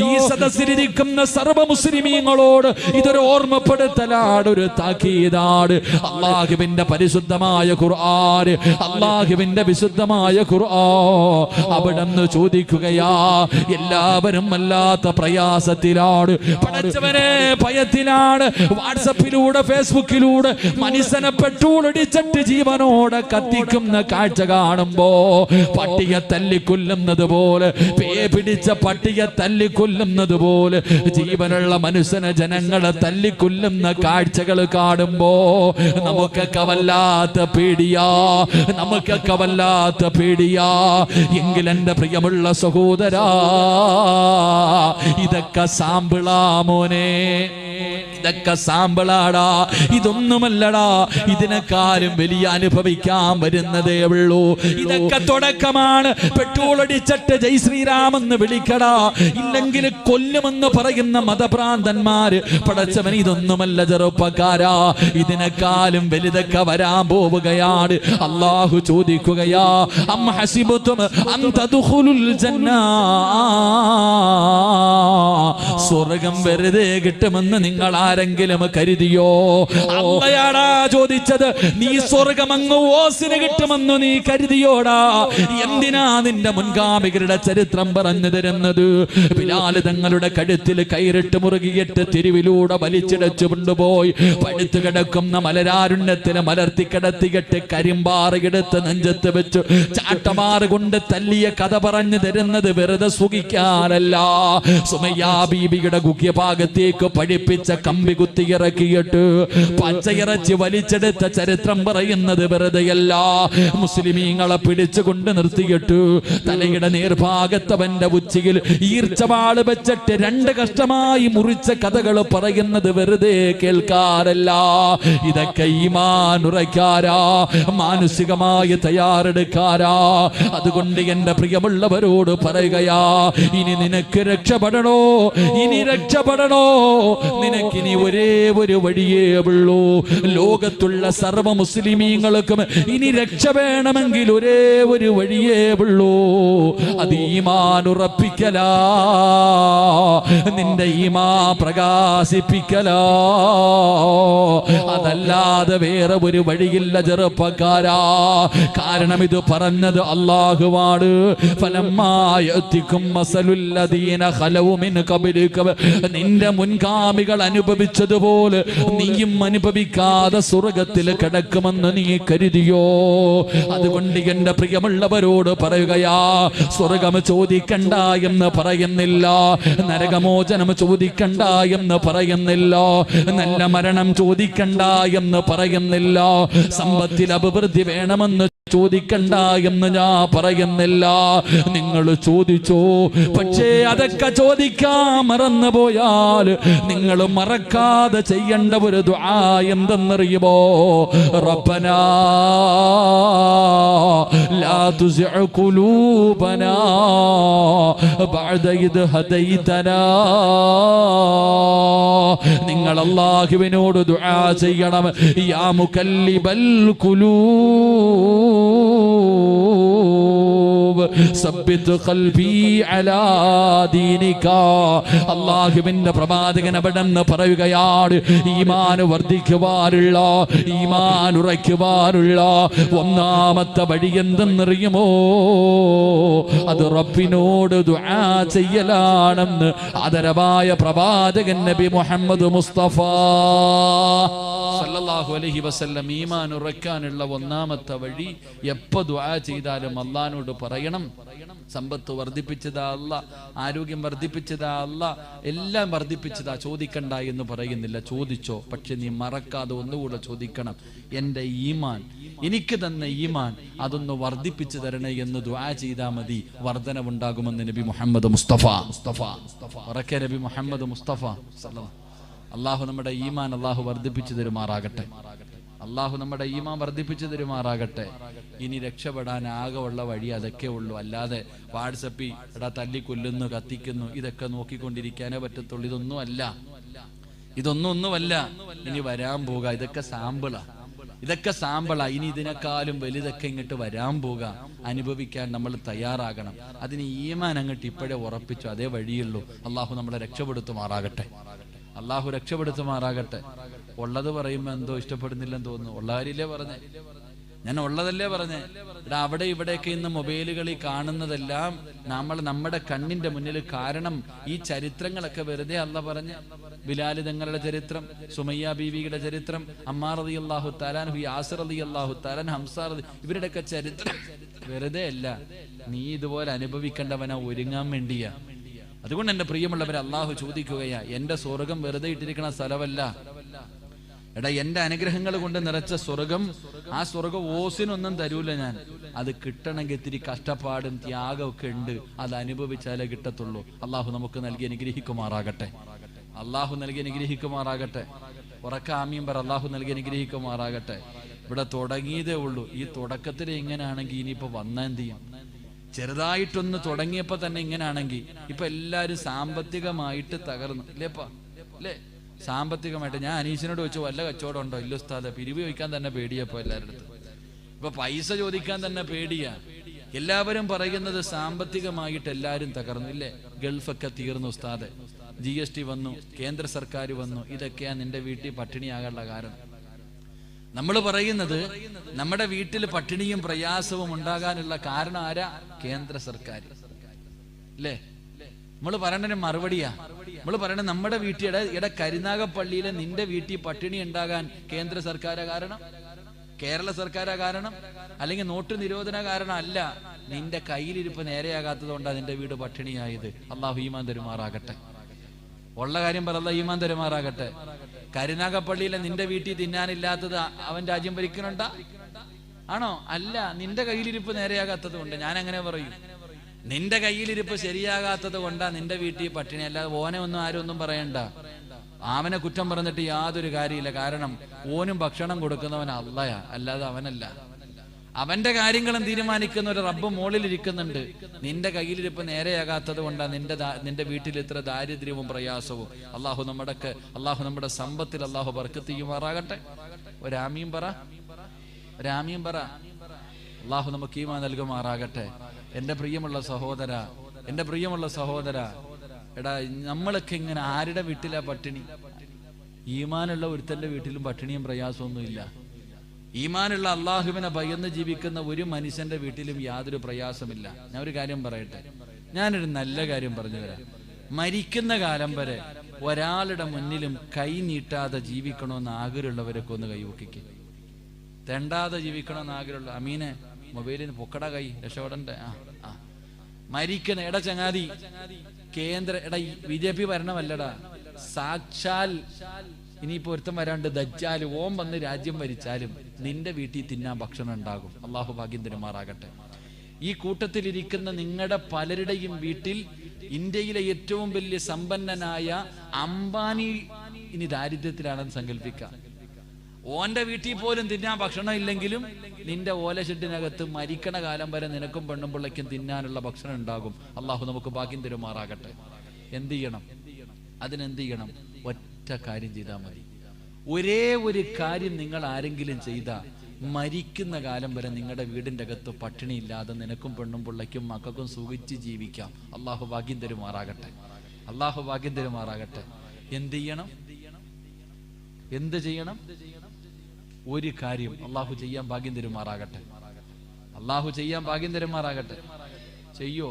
ഈ സദസ്സിലിരിക്കുന്ന സർവ്വ മുസ്ലിമീങ്ങളോട് ഇതൊരു ഓർമ്മപ്പെടുത്തലാണ്, ഒരു താക്കീതാണ്. അല്ലാഹുവിന്റെ പരിശുദ്ധമായ ഖുർആൻ, അല്ലാഹുവിന്റെ വിശുദ്ധമായ ഖുർആൻ അവിടുന്ന് ചോദിക്കുകയാ, എല്ലാവരും വല്ലാത്ത പ്രയാസത്തിലാണ്, പടച്ചവനെ ഭയത്തിലാണ്. വാട്സപ്പിലൂടെ ഫേസ്ബുക്കിലൂടെ മനുഷ്യനെ പെട്രോളടിച്ചിട്ട് ജീവനോടെ കത്തിക്കുന്ന കാഴ്ച കാണുമ്പോ പട്ടിയെ തല്ലിക്കൊല്ലുന്നത് പോലെ, പേ പിടിച്ച പട്ടിയെ തല്ലിക്കൊല്ലുന്നത് പോലെ ജീവനുള്ള മനുഷ്യനെ ജനങ്ങളെ തല്ലിക്കൊല്ലുന്ന കാഴ്ചകൾ കാണുമ്പോ നമുക്കൊക്കെ വല്ലാത്ത പേടിയാ, നമുക്കൊക്കെ വല്ലാത്ത പേടിയാ. എങ്കിൽ എന്റെ പ്രിയമുള്ള സഹോദരാ, ഇതൊക്കെ സാമ്പിളാ മോനെ, ഇതൊക്കെ സാമ്പിളാടാ, ഇതൊന്നുമല്ലടാ. ഇതിനെക്കാളും വലിയ അനുഭവിക്കാൻ വരുന്നതേ ഉള്ളൂ. ഇതൊക്കെ തുടക്കമാണ്. പെട്രോൾ അടിച്ചിട്ട് ജയ് ശ്രീരാമെന്ന് വിളിക്കടാ, ഇല്ലെങ്കിൽ കൊല്ലുമെന്ന് പറയുന്ന മതഭ്രാന്തന്മാര്, പടച്ചവൻ ഇതൊന്നുമല്ല ചെറുപ്പക്കാരാ, ഇതിനെക്കാളും വലുതൊക്കെ വരാൻ പോവുകയാണ്. അല്ലാഹു ചോദിക്കുകയാ, അം ഹസിബതും അൻ തദ്ഖുലുൽ ജന്ന, സ്വർഗ്ഗം വെറുതെ കിട്ടുമെന്ന് നിങ്ങൾ ആരെങ്കിലും കരുതിയോ? അള്ളയാടാ ചോദിച്ചത്, നീ സ്വർഗ്ഗം അങ്ങ് ഓസിന് കിട്ടുമെന്ന് നീ കരുതിയോടാ? എന്തിനാ നിന്റെ മുൻഗാമികളുടെ ചരിത്രം പറഞ്ഞു തരുന്നത്? ബിലാൽ തങ്ങളുടെ കഴുത്തിൽ കയറിട്ട് മുറുകിയിട്ട് തെരുവിലൂടെ വലിച്ചിടച്ചു കൊണ്ടുപോയി പഴുത്തു കിടക്കുന്ന മലരാരുണ്യത്തിന് മലർത്തി കിടത്തിയിട്ട് കരിമ്പാറെടുത്ത് നെഞ്ചത്ത് വെച്ചു ചാട്ടമാറ് കൊണ്ട് തല്ലിയ കഥ പറഞ്ഞു തരുന്നത് വെറുതെ സുഖിക്കാനല്ല. സുമയ്യാ ബീബിയുടെ ഗുഹ്യഭാഗത്തേക്ക് പഠിപ്പിച്ച കമ്പി കുത്തിയിറക്കിയിട്ട് പച്ചയിറച്ചി വലിച്ചെടുത്ത ചരിത്രം പറയുന്നത് വെറുതെയല്ല. മുസ്ലിമീങ്ങളെ പിടിച്ചുകൊണ്ട് നിർത്തിയിട്ട് തലയുടെ നേർഭാഗത്തവന്റെ ഉച്ചയിൽ ഈർച്ചവാള് വെച്ചിട്ട് രണ്ട് കഷ്ടമായി മുറിച്ച കഥകൾ പറയുന്നത് വെറുതെ കേൾക്കാറല്ല. ഇതൊക്കെ ഈമാൻ ഉറയ്ക്കാരാ, മാനസികമായി തയ്യാറെടുക്കാരാ. അതുകൊണ്ട് എന്റെ പ്രിയമുള്ളവരോട് പറയുകയാ, ഇനി നിനക്ക് രക്ഷപ്പെടണോ, ഇനി രക്ഷപ്പെടണോ, നിനക്കിനി ഒരേ ഒരു വഴിയേ ഉള്ളൂ. ലോകത്തുള്ള സർവ്വ മുസ്ലിമീങ്ങൾക്കും ഇനി രക്ഷ വേണമെങ്കിൽ ഒരേ ഒരു വഴിയേ ഉള്ളൂ. അത് ഈമാൻ ഉറപ്പിക്കലാ, നിന്റെ ഈമാൻ പ്രകാശിപ്പിക്കലാ, അതല്ലാതെ വേറെ ഒരു വഴിയില്ല ചെറുപ്പക്കാരാ. കാരണം ഇത് പറഞ്ഞത് അല്ലാഹുവാണ്. ഫലമ്മായതികും മസലുല്ലദീന ഖലൗ മിൻ ഖബലിക, നിന്റെ മുൻഗാമികൾ അനുഭവിച്ചതുപോലെ നീയും അനുഭവിക്കാതെ സ്വർഗ്ഗത്തിൽ കിടക്കുമെന്ന് നീ കരുതിയോ? അതുകൊണ്ട് എന്റെ പ്രിയമുള്ളവരോട് പറയുകയാ, സ്വർഗ്ഗം ചോദിക്കണ്ട എന്ന് പറയുന്നില്ല, നരകമോചനം ചോദിക്കണ്ട എന്ന് പറയുന്നില്ല, നല്ല മരണം ചോദിക്കണ്ട എന്ന് പറയുന്നില്ല, സമ്പത്തിൽ അഭിവൃദ്ധി വേണമെന്ന് ചോദിക്കണ്ട എന്ന് ഞാൻ പറയുന്നില്ല, നിങ്ങൾ ചോദിച്ചോ. പക്ഷേ അതൊക്കെ ചോദിക്കാൻ മറന്നു പോയാൽ നിങ്ങൾ മറക്കാതെ ചെയ്യേണ്ട ഒരു ദുആ എന്തെന്നറിയുമോ? റബ്ബനാ ലാ തുസിഅ ഖുലൂബനാ ബഅദ ഇദ് ഹദൈതനാ. നിങ്ങൾ അല്ലാഹുവിനോട് ദുആ ചെയ്യണം, യാ മുകല്ലിബൽ ഖുലൂബ് സബ്ബിത് ഖൽബി അലാ ദീനിക. അല്ലാഹുവിന്റെ പ്രവാചകൻ അവിടെന്ന് പറയുകയാണ്, ഈമാൻ വർദ്ധിക്കുവാനുള്ള, ഈമാൻ ഉറയ്ക്കുവാനുള്ള ഒന്നാമത്തെ വഴി എന്തെന്നറിയുമോ? അത് റബ്ബിനോട് ദുആ ചെയ്യലാണെന്ന് ആദരവായ പ്രവാചകൻ നബി മുഹമ്മദ് മുസ്തഫ സല്ലല്ലാഹു അലൈഹി വസല്ലം ഈമാൻ ഉറയ്ക്കാനുള്ള ഒന്നാമത്തെ വഴി എപ്പോ ദുആ ചെയ്താലും അല്ലാഹുവോട് പറയണം, സമ്പത്ത് വർദ്ധിപ്പിച്ചതാ അല്ലാ, ആരോഗ്യം വർദ്ധിപ്പിച്ചതാ അല്ലാ, എല്ലാം വർദ്ധിപ്പിച്ചതാ, ചോദിക്കണ്ട എന്ന് പറയുന്നില്ല, ചോദിച്ചോ. പക്ഷെ നീ മറക്കാതെ ഒന്നുകൂടെ ചോദിക്കണം, എൻ്റെ ഈമാൻ, എനിക്ക് തന്ന ഈമാൻ അതൊന്ന് വർദ്ധിപ്പിച്ചു തരണേ എന്ന് ദുആ ചെയ്താൽ മതി, വർധനവുണ്ടാകുമെന്ന് നബി മുഹമ്മദ് മുസ്തഫ ഉറക്കെ നബി മുഹമ്മദ് മുസ്തഫ സല്ലല്ലാഹു. അല്ലാഹു നമ്മുടെ ഈമാൻ അല്ലാഹു വർദ്ധിപ്പിച്ചു തരുമാറാകട്ടെ. അല്ലാഹു നമ്മുടെ ഈമാൻ വർദ്ധിപ്പിച്ചു തരുമാറാകട്ടെ. ഇനി രക്ഷപ്പെടാൻ ആകെ ഉള്ള വഴി അതൊക്കെ ഉള്ളൂ. അല്ലാതെ വാട്സപ്പിൽ എടാ തല്ലിക്കൊല്ലുന്നു, കത്തിക്കുന്നു, ഇതൊക്കെ നോക്കിക്കൊണ്ടിരിക്കാനേ പറ്റത്തുള്ളൂ. ഇതൊന്നുമല്ല. ഇനി വരാൻ പോകുക, ഇതൊക്കെ സാമ്പിളാ. ഇനി ഇതിനേക്കാളും വലുതൊക്കെ ഇങ്ങോട്ട് വരാൻ പോകുക, അനുഭവിക്കാൻ നമ്മൾ തയ്യാറാകണം. അതിന് ഈമാൻ അങ്ങോട്ട് ഇപ്പോഴേ ഉറപ്പിച്ചു, അതേ വഴിയുള്ളൂ. അള്ളാഹു നമ്മളെ രക്ഷപ്പെടുത്തുമാറാകട്ടെ. അള്ളാഹു രക്ഷപ്പെടുത്തുമാറാകട്ടെ. ഉള്ളത് പറയുമ്പോൾ എന്തോ ഇഷ്ടപ്പെടുന്നില്ലെന്ന് തോന്നുന്നു. ഉള്ള കാര്യമില്ലേ പറഞ്ഞേ, ഞാൻ ഉള്ളതല്ലേ പറഞ്ഞേ. അവിടെ ഇവിടെയൊക്കെ ഇന്ന് മൊബൈലുകളിൽ കാണുന്നതെല്ലാം നമ്മുടെ കണ്ണിന്റെ മുന്നിൽ. കാരണം ഈ ചരിത്രങ്ങളൊക്കെ വെറുതെ അല്ല പറഞ്ഞ്. ബിലാൽ തങ്ങളുടെ ചരിത്രം, സുമയ്യ ബീവിയുടെ ചരിത്രം, അമ്മാർ റളിയല്ലാഹു തആല അൻഹു, യാസിർ റളിയല്ലാഹു തആല അൻഹു, ഹംസ ഇവരുടെയൊക്കെ ചരിത്രം വെറുതെ അല്ല. നീ ഇതുപോലെ അനുഭവിക്കേണ്ടവനാ, ഒരുങ്ങാൻ വേണ്ടിയാ. അതുകൊണ്ട് എൻ്റെ പ്രിയമുള്ളവരെ, അള്ളാഹു ചോദിക്കുകയാ, എൻ്റെ സ്വർഗം വെറുതെ ഇട്ടിരിക്കണ സ്ഥലമല്ല. എടാ, എൻ്റെ അനുഗ്രഹങ്ങൾ കൊണ്ട് നിറച്ച സ്വർഗം, ആ സ്വർഗം ഓസിനൊന്നും തരൂല ഞാൻ. അത് കിട്ടണമെങ്കിൽ ഇത്തിരി കഷ്ടപ്പാടും ത്യാഗവും ഒക്കെ ഉണ്ട്. അത് അനുഭവിച്ചാലേ കിട്ടത്തുള്ളൂ. അള്ളാഹു നമുക്ക് നൽകി അനുഗ്രഹിക്കുമാറാകട്ടെ. അള്ളാഹു നൽകി അനുഗ്രഹിക്കുമാറാകട്ടെ. ഉറക്ക ആമീൻ പറ. അള്ളാഹു നൽകി അനുഗ്രഹിക്കുമാറാകട്ടെ. ഇവിടെ തുടങ്ങിയതേ ഉള്ളൂ. ഈ തുടക്കത്തിൽ ഇങ്ങനെയാണെങ്കിൽ ഇനിയിപ്പോ വന്നെന്ത് ചെയ്യും? ചെറുതായിട്ടൊന്ന് തുടങ്ങിയപ്പോ തന്നെ ഇങ്ങനെയാണെങ്കിൽ ഇപ്പൊ എല്ലാരും സാമ്പത്തികമായിട്ട് തകർന്നു ഇല്ലേപ്പാ, അല്ലേ? സാമ്പത്തികമായിട്ട് ഞാൻ അനീഷിനോട് ചോദിച്ചു, വല്ല കച്ചവടം ഉണ്ടോ? ഇല്ല ഉസ്താദ്, പിരിവ് ചോദിക്കാൻ തന്നെ പേടിയപ്പോ എല്ലാവരുടെ അടുത്ത്. ഇപ്പൊ പൈസ ചോദിക്കാൻ തന്നെ പേടിയാ. എല്ലാവരും പറയുന്നത് സാമ്പത്തികമായിട്ട് എല്ലാരും തകർന്നു, ഇല്ലേ? ഗൾഫൊക്കെ തീർന്നു ഉസ്താദ്, GST വന്നു, കേന്ദ്ര സർക്കാർ വന്നു, ഇതൊക്കെയാ നിന്റെ വീട്ടിൽ പട്ടിണിയാകാനുള്ള കാരണം. നമ്മൾ പറയുന്നത് നമ്മുടെ വീട്ടിൽ പട്ടിണിയും പ്രയാസവും ഉണ്ടാകാനുള്ള കാരണം ആരാ? കേന്ദ്ര സർക്കാർ, അല്ലേ? നമ്മൾ പറയണതിന് മറുപടിയാ. നമ്മൾ പറയണത് നമ്മുടെ വീട്ടിൽ കരുനാഗപ്പള്ളിയിലെ നിന്റെ വീട്ടിൽ പട്ടിണി ഉണ്ടാകാൻ കേന്ദ്ര സർക്കാരാ കാരണം, കേരള സർക്കാരാ കാരണം, അല്ലെങ്കിൽ നോട്ട് നിരോധന കാരണം അല്ല. നിന്റെ കയ്യിലിരിപ്പ് നേരെയാകാത്തത് കൊണ്ടാണ് നിന്റെ വീട് പട്ടിണിയായത്. അള്ളാഹു ഈമാൻ തരുമാറാകട്ടെ. ഉള്ള കാര്യം പറ, അല്ലാഹു ഈമാൻ തരുമാറാകട്ടെ. കരുനാഗപ്പള്ളിയിലെ നിന്റെ വീട്ടിൽ തിന്നാനില്ലാത്തത് അവൻ രാജ്യം ഭരിക്കണുണ്ടാ? ആണോ? അല്ല, നിന്റെ കയ്യിലിരിപ്പ് നേരെയാകാത്തത് കൊണ്ട്. ഞാൻ അങ്ങനെ പറയും, നിന്റെ കയ്യിലിരിപ്പ് ശരിയാകാത്തത് കൊണ്ടാ നിന്റെ വീട്ടിൽ പട്ടിണി. അല്ലാതെ ഓനെ ഒന്നും ആരും ഒന്നും പറയണ്ട. അവനെ കുറ്റം പറഞ്ഞിട്ട് യാതൊരു കാര്യമില്ല. കാരണം ഓനും ഭക്ഷണം കൊടുക്കുന്നവൻ അള്ളയാ, അല്ലാതെ അവനല്ല. അവന്റെ കാര്യങ്ങളും തീരുമാനിക്കുന്ന ഒരു റബ്ബ് മുകളിലിരിക്കുന്നുണ്ട്. നിന്റെ കയ്യിലിരിപ്പ് നേരെയാകാത്തത് കൊണ്ടാണ് നിന്റെ വീട്ടിൽ ഇത്ര ദാരിദ്ര്യവും പ്രയാസവും. അള്ളാഹു നമ്മുടെ സമ്പത്തിൽ അള്ളാഹു ബർക്കത്ത് ചെയ്യുമാറാകട്ടെ. ഒരാമീൻ പറ. അള്ളാഹു നമുക്ക് ഈമാൻ നൽകുമാറാകട്ടെ. എൻ്റെ പ്രിയമുള്ള സഹോദര, എടാ, നമ്മളൊക്കെ ഇങ്ങനെ ആരുടെ വീട്ടിലാ പട്ടിണി? ഈമാനുള്ള ഒരുത്തന്റെ വീട്ടിലും പട്ടിണിയും പ്രയാസമൊന്നുമില്ല. ഈമാനുള്ള അള്ളാഹുവിനെ ഭയന്ന് ജീവിക്കുന്ന ഒരു മനുഷ്യന്റെ വീട്ടിലും യാതൊരു പ്രയാസമില്ല. ഞാൻ ഒരു കാര്യം പറയട്ടെ, ഞാനൊരു നല്ല കാര്യം പറഞ്ഞു തരാം. മരിക്കുന്ന കാലം വരെ ഒരാളുടെ മുന്നിലും കൈ നീട്ടാതെ ജീവിക്കണമെന്ന് ആഗ്രഹമുള്ളവരൊക്കെ ഒന്ന് കൈവക്കിക്ക്. തെണ്ടാതെ ജീവിക്കണമെന്ന് ആഗ്രഹമുള്ള അമീനെ മൊബൈലിന് പൊക്കട കൈ രക്ഷപ്പെടണ്ടേ? മരിക്കുന്ന എടാ ചങ്ങാതി, കേന്ദ്ര BJP ഭരണമല്ലടാ, സാക്ഷാൽ ഇനിയിപ്പോ ഒരുത്തം വരാണ്ട് ദജ്ജാല് ഓം വന്ന് രാജ്യം ഭരിച്ചാലും നിന്റെ വീട്ടിൽ തിന്നാൻ ഭക്ഷണം ഉണ്ടാകും. അള്ളാഹു ഭാഗ്യം തരുമാറാകട്ടെ. ഈ കൂട്ടത്തിലിരിക്കുന്ന നിങ്ങളുടെ പലരുടെയും വീട്ടിൽ ഇന്ത്യയിലെ ഏറ്റവും വലിയ സമ്പന്നനായ അംബാനി ഇനി ദാരിദ്ര്യത്തിലാണെന്ന് സങ്കല്പിക്കാം. ഓന്റെ വീട്ടിൽ പോലും തിന്നാൻ ഭക്ഷണം ഇല്ലെങ്കിലും നിന്റെ ഓലഷെഡിനകത്ത് മരിക്കണ കാലം വരെ നിനക്കും പെണ്ണും പിള്ളയ്ക്കും തിന്നാനുള്ള ഭക്ഷണം ഉണ്ടാകും. അള്ളാഹു നമുക്ക് ഭാഗ്യം തരുമാറാകട്ടെ. എന്ത് ചെയ്യണം? അതിനെന്ത് ചെയ്യണം? ഒറ്റ കാര്യം ചെയ്താൽ മതി. ഒരേ ഒരു കാര്യം നിങ്ങൾ ആരെങ്കിലും ചെയ്താൽ മരിക്കുന്ന കാലം വരെ നിങ്ങളുടെ വീടിൻ്റെ അകത്ത് പട്ടിണി ഇല്ലാതെ നിനക്കും പെണ്ണും പിള്ളയ്ക്കും മക്കൾക്കും സുഖിച്ച് ജീവിക്കാം. അള്ളാഹു ഭാഗ്യം തരുമാറാകട്ടെ. അള്ളാഹു ഭാഗ്യം തരുമാറാകട്ടെ. എന്ത് ചെയ്യണം? എന്ത് ചെയ്യണം? ഒരു കാര്യം അള്ളാഹു ചെയ്യാൻ ഭാഗ്യം തരുമാറാകട്ടെ. അള്ളാഹു ചെയ്യാൻ ഭാഗ്യം തരുമാറാകട്ടെ. ചെയ്യോ?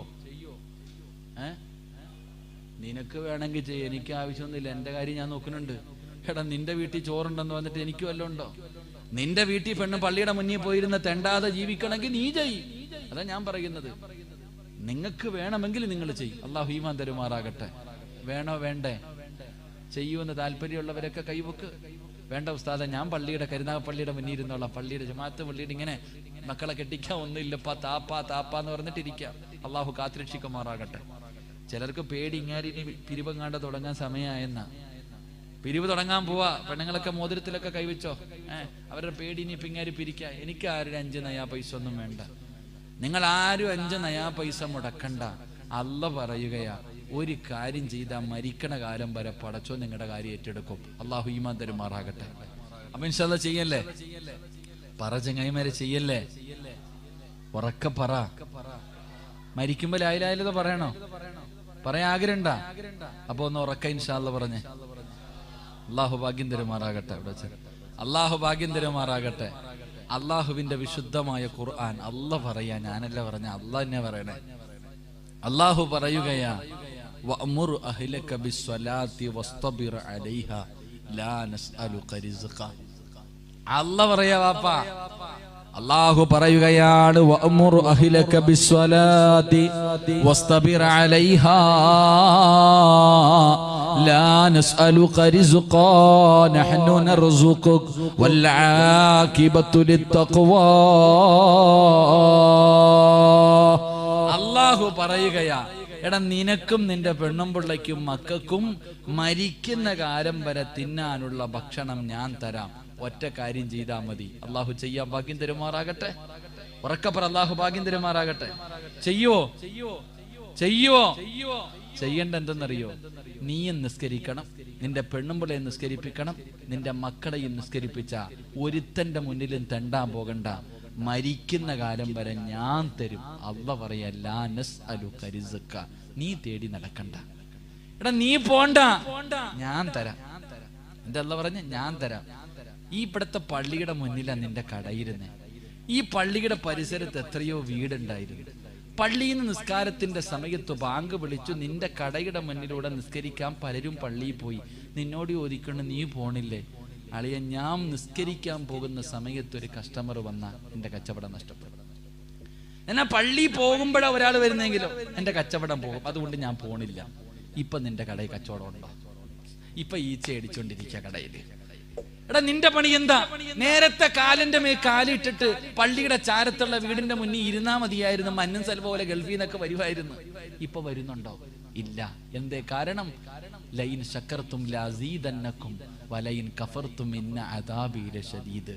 നിനക്ക് വേണമെങ്കിൽ ചെയ്യ, എനിക്ക് ആവശ്യമൊന്നുമില്ല, എൻ്റെ കാര്യം ഞാൻ നോക്കുന്നുണ്ട്. എടാ, നിന്റെ വീട്ടിൽ ചോറുണ്ടെന്ന് വന്നിട്ട് എനിക്ക് വല്ലതും ഉണ്ടോ? നിന്റെ വീട്ടിൽ പെണ്ണ് പള്ളിയുടെ മുന്നിൽ പോയിരുന്ന് തെണ്ടാതെ ജീവിക്കണമെങ്കിൽ നീ ചെയ്. അതാ ഞാൻ പറയുന്നത്. നിങ്ങൾക്ക് വേണമെങ്കിൽ നിങ്ങൾ ചെയ്യും. അള്ളാഹു ഈമാൻ തരുമാറാകട്ടെ. വേണോ വേണ്ടേ? ചെയ്യുമെന്ന് താല്പര്യമുള്ളവരൊക്കെ കൈവക്ക്. വേണ്ട ഉസ്താദെ, ഞാൻ പള്ളിയുടെ കരുനാഗപ്പള്ളിയുടെ മുന്നിൽ ഇരുന്നോളാം, പള്ളിയുടെ ജമാഅത്ത് പള്ളിയുടെ ഇങ്ങനെ മക്കളെ കെട്ടിക്കാൻ ഒന്നുമില്ലപ്പാ, താപ്പാന്ന് പറഞ്ഞിട്ടിരിക്കാം. അള്ളാഹു കാത്തുരക്ഷിക്കുമാറാകട്ടെ. ചിലർക്ക് പേടി, ഇങ്ങാരി പിരിവങ്ങാണ്ട് തുടങ്ങാൻ സമയമായെന്ന. പിരിവ് തുടങ്ങാൻ പോവാ, പെണ്ണുങ്ങളൊക്കെ മോതിരത്തിലൊക്കെ കൈവച്ചോ. അവരുടെ പേടി ഇനി പിങ്ങാരി പിരിക്കുക. എനിക്ക് ആരുടെ 5 നയാ പൈസ ഒന്നും വേണ്ട. നിങ്ങൾ ആരും 5 നയാ പൈസ മുടക്കണ്ട. അല്ല പറയുകയാ, ഒരു കാര്യം ചെയ്താൽ മരിക്കണ കാലം വരെ പടച്ചോ നിങ്ങളുടെ കാര്യം ഏറ്റെടുക്കും. അള്ളാഹു ഈമാൻ തരുമാറാകട്ടെ. അപ്പൊ ഇൻഷാ അല്ലാഹ് ചെയ്യല്ലേ? പറ ചങ്ങായിമാരെ, ചെയ്യല്ലേ? ഉറക്കെ പറ. മരിക്കുമ്പോ ലാ ഇലാഹ ഇല്ലല്ലാഹ് പറയണോ? പറയാൻ ആഗ്രഹമുണ്ടാ? അപ്പൊ ഒന്ന് ഉറക്ക ഇൻഷാ അല്ലാഹ് പറഞ്ഞേ. അള്ളാഹു ഭാഗ്യം തരുമാറാകട്ടെ. അള്ളാഹു ഭാഗ്യം തരുമാറാകട്ടെ. അള്ളാഹുവിന്റെ വിശുദ്ധമായ ഖുർആൻ അല്ല പറയാ, ഞാനല്ല പറഞ്ഞ, അള്ളാഹ് എന്നെ പറയണേ. അള്ളാഹു പറയുകയാ, വഅ്മുർ അഹ്ലക ബിസ്സലാത്തി വസ്തബിർ അലൈഹാ ലാ നസ്അലുക റിസ്ഖ. അല്ലാഹ് പറയാ വാപ്പാ, അല്ലാഹു പറയുകയാണ്, വഅ്മുർ അഹ്ലക ബിസ്സലാത്തി വസ്തബിർ അലൈഹാ ലാ നസ്അലുക റിസ്ഖ നഹ്നു നർസുഖുക വൽ ആഖിബത്തു ലിത്തഖ്വാ. അല്ലാഹു പറയുകയാ, എടാ, നിനക്കും നിന്റെ പെണ്ണും പിള്ളയ്ക്കും മക്കൾക്കും മരിക്കുന്ന കാലം വരെ തിന്നാനുള്ള ഭക്ഷണം ഞാൻ തരാം. ഒറ്റ കാര്യം ചെയ്താൽ മതി. അള്ളാഹു ചെയ്യാൻ ഭാഗ്യം തരുമാറാകട്ടെ. ഉറക്കപ്പറ, അള്ളാഹു ഭാഗ്യം തരുമാറാകട്ടെ. ചെയ്യോ? ചെയ്യേണ്ട എന്തെന്നറിയോ? നീയും നിസ്കരിക്കണം, നിന്റെ പെണ്ണും പിള്ളയെ നിസ്കരിപ്പിക്കണം, നിന്റെ മക്കളെയും നിസ്കരിപ്പിച്ച ഒരുത്തന്റെ മുന്നിലും തെണ്ടാൻ പോകണ്ട. മരിക്കുന്ന കാലം വരെ ഞാൻ തരും. അല്ലാഹ് പറയാ, ലാ നസ്അലുക റിസ്ഖ. നീ തേടി നടക്കണ്ട. എടാ, നീ പോണ്ട, ഞാൻ തരാം. എന്താ അല്ലാഹ് പറഞ്ഞ? ഞാൻ തരാം. ഈ ഇവിടുത്തെ പള്ളിയുടെ മുന്നിലാണ് നിന്റെ കടയിരുന്നേ. ഈ പള്ളിയുടെ പരിസരത്ത് എത്രയോ വീടുണ്ടായിരുന്നു. പള്ളിയിൽ നിന്ന് നിസ്കാരത്തിന്റെ സമയത്ത് ബാങ്ക് വിളിച്ചു, നിന്റെ കടയുടെ മുന്നിലൂടെ നിസ്കരിക്കാൻ പലരും പള്ളിയിൽ പോയി. നിന്നോട് ചോദിക്കണം, നീ പോണില്ലേ? അളിയ, ഞാൻ നിസ്കരിക്കാൻ പോകുന്ന സമയത്ത് ഒരു കസ്റ്റമർ വന്നാൽ എന്റെ കച്ചവടം നഷ്ടപ്പെടും. എന്നാ പള്ളി പോകുമ്പോഴാ ഒരാൾ വരുന്നെങ്കിലോ എന്റെ കച്ചവടം പോകും. അതുകൊണ്ട് ഞാൻ പോണില്ല. ഇപ്പൊ നിന്റെ കടയിൽ കച്ചവടം ഉണ്ടോ? ഇപ്പൊ ഈച്ച അടിച്ചോണ്ടിരിക്കുക കടയിൽ. എടാ, നിന്റെ പണി എന്താ? നേരത്തെ കാലിന്റെ മേൽ കാലിട്ടിട്ട് പള്ളിയുടെ ചാരത്തുള്ള വീടിന്റെ മുന്നിൽ ഇരുന്നാ മതിയായിരുന്നു. മന്നും സെൽവ പോലെ ഗൾഫിൽ നിന്നൊക്കെ വരുമായിരുന്നു. ഇപ്പൊ വരുന്നുണ്ടോ? ഇല്ല. എന്തേ കാരണം? ലൈൻ ശക്കർത്തും ലഅസീദന്നക്കും വലൈൻ കഫർത്തും ഇന്ന അദാബി ലശദീദ്.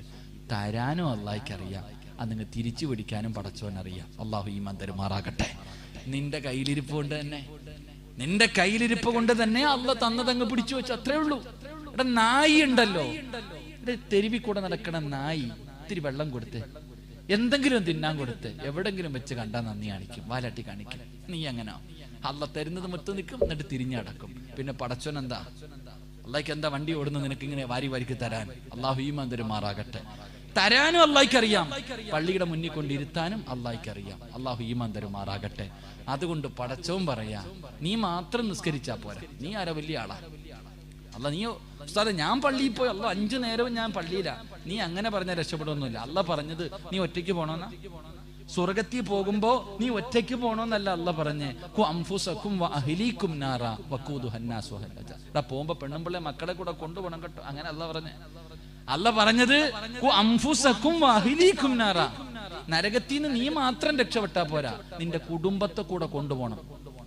തരാനോ അല്ലാഹ്ക്ക് അറിയാം, അത് നിങ്ങൾ തിരിച്ചു പിടിക്കാനും പടച്ചോനറിയാം. അള്ളാഹു ഈമാൻ തരുമാറാകട്ടെ. നിന്റെ കയ്യിലിരിപ്പ് കൊണ്ട് തന്നെ, അള്ളാഹ് തന്നതങ്ങ് പിടിച്ചു വെച്ചു, അത്രേ ഉള്ളൂ. ഇവിടെ നായി ഉണ്ടല്ലോ, തെരുവിൽ കൂടെ നടക്കണ നായി, ഇത്തിരി വെള്ളം കൊടുത്ത്, എന്തെങ്കിലും തിന്നാൻ കൊടുത്ത്, എവിടെങ്കിലും വെച്ച് കണ്ടാൽ നന്ദി കാണിക്കും, വാലാട്ടി കാണിക്കും. നീ അങ്ങനെ അള്ളാഹ് തരുന്നത് മൊത്തം നിൽക്കും, എന്നിട്ട് തിരിഞ്ഞടക്കും. പിന്നെ പടച്ചോൻ എന്താ? അള്ളാഹ്ക്ക് എന്താ വണ്ടി ഓടുന്നത് നിനക്ക് ഇങ്ങനെ വാരിക്ക് തരാൻ? അള്ളാഹു ഈമാൻ തരുമാറാകട്ടെ. തരാനും അള്ളാഹ്ക്ക് അറിയാം, പള്ളിയുടെ മുന്നിൽ കൊണ്ടിരുത്താനും അള്ളാഹ്ക്ക് അറിയാം. അള്ളാഹു ഈമാൻ തരുമാറാകട്ടെ. അതുകൊണ്ട് പടച്ചോൻ പറയാ, നീ മാത്രം നിസ്കരിച്ചാ പോരാ. നീ ആരാ? വലിയ ആളാ? അല്ല, നീ ഉസ്താദേ ഞാൻ പള്ളിയിൽ പോയി, അല്ല 5 നേരവും ഞാൻ പള്ളിയിലാ. നീ അങ്ങനെ പറഞ്ഞാൽ രക്ഷപ്പെടുമൊന്നുമില്ല. അല്ല പറഞ്ഞത് നീ ഒറ്റയ്ക്ക് പോണോന്നാ? സ്വർഗത്തിൽ പോകുമ്പോ നീ ഒറ്റയ്ക്ക് പോണോന്നല്ല അല്ല പറഞ്ഞേ, പോകുമ്പോ പെണ്ണുമ്പിള്ളെ മക്കളെ കൂടെ കൊണ്ടുപോകണം കേട്ടോ, അങ്ങനെ അല്ല പറഞ്ഞേ. അല്ല പറഞ്ഞത് നരകത്തിൽ നിന്ന് നീ മാത്രം രക്ഷപ്പെട്ടാ പോരാ, നിന്റെ കുടുംബത്തെ കൂടെ കൊണ്ടുപോകണം.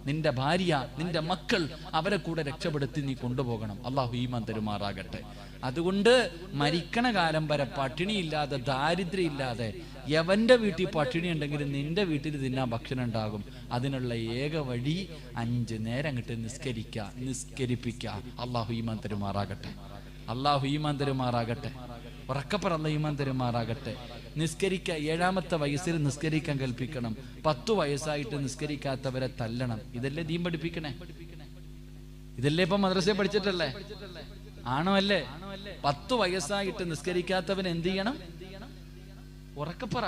നിന്റെ ഭാര്യ, നിന്റെ മക്കൾ, അവരെ കൂടെ രക്ഷപ്പെടുത്തി നീ കൊണ്ടുപോകണം. അള്ളാഹു ഈമാൻ തരുമാറാകട്ടെ. അതുകൊണ്ട് മരിക്കണ കാലം വരെ പട്ടിണിയില്ലാതെ, ദാരിദ്ര്യം ഇല്ലാതെ, യവന്റെ വീട്ടിൽ പട്ടിണി ഉണ്ടെങ്കിൽ നിന്റെ വീട്ടിൽ തിന്നാൻ ഭക്ഷണം ഉണ്ടാകും. അതിനുള്ള ഏക വഴി 5 നേരം അങ്ങോട്ട് നിസ്കരിപ്പിക്കുക. അള്ളാഹു ഈമാൻ തരുമാറാകട്ടെ. അള്ളാഹു ഈമാൻ തരുമാറാകട്ടെ. ഉറക്കപ്പറ അല്ലാഹു ഈമാൻ തരുമാറാകട്ടെ. നിസ്കരിക്കുക. 7ാമത്തെ വയസ്സിൽ നിസ്കരിക്കാൻ കൽപ്പിക്കണം. 10 വയസ്സായിട്ട് നിസ്കരിക്കാത്തവരെ തല്ലണം. ഇതല്ലേ ദീൻ പഠിപ്പിക്കണേ? ഇതല്ലേ ഇപ്പൊ മദ്രസയെ പഠിച്ചിട്ടല്ലേ? ആണോ അല്ലേ? 10 വയസ്സായിട്ട് നിസ്കരിക്കാത്തവൻ എന്ത് ചെയ്യണം? ഉറക്കപ്പറ,